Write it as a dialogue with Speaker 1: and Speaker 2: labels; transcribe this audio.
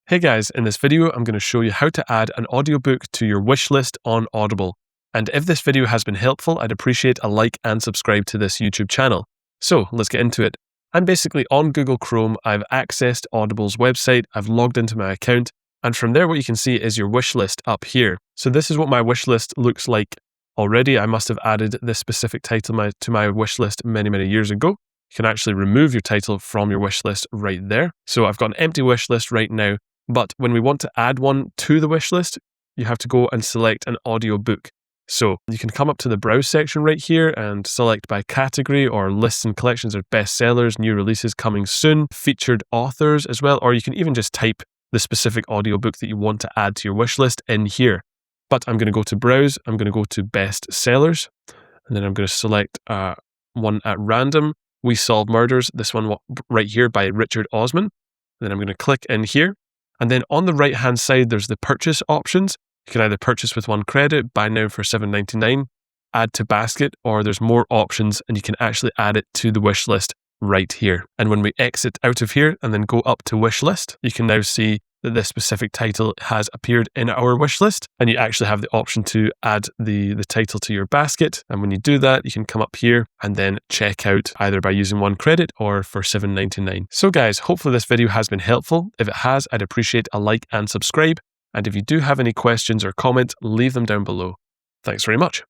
Speaker 1: Hey guys, in this video I'm going to show you how to add an audiobook to your wish list on Audible. And if this video has been helpful, I'd appreciate a like and subscribe to this YouTube channel. So let's get into it. I'm basically on Google Chrome, I've accessed Audible's website, I've logged into my account, and from there what you can see is your wish list up here. So this is what my wish list looks like already. I must have added this specific title to my wish list many years ago. You can actually remove your title from your wish list right there. So I've got an empty wish list right now. But when we want to add one to the wish list, you have to go and select an audiobook. So you can come up to the browse section right here and select by category or lists and collections of bestsellers, new releases coming soon, featured authors as well, or you can even just type the specific audiobook that you want to add to your wish list in here. But I'm going to go to browse, I'm going to go to bestsellers, and then I'm going to select one at random, We Solve Murders, this one right here by Richard Osman. And then I'm going to click in here. And then on the right hand side, there's the purchase options. You can either purchase with one credit, buy now for $7.99, add to basket, or there's more options and you can actually add it to the wish list right here. And when we exit out of here and then go up to wish list, you can now see that this specific title has appeared in our wish list, and you actually have the option to add the title to your basket. And when you do that, you can come up here and then check out either by using one credit or for $7.99. So guys, hopefully this video has been helpful. If it has, I'd appreciate a like and subscribe. And if you do have any questions or comments, leave them down below. Thanks very much.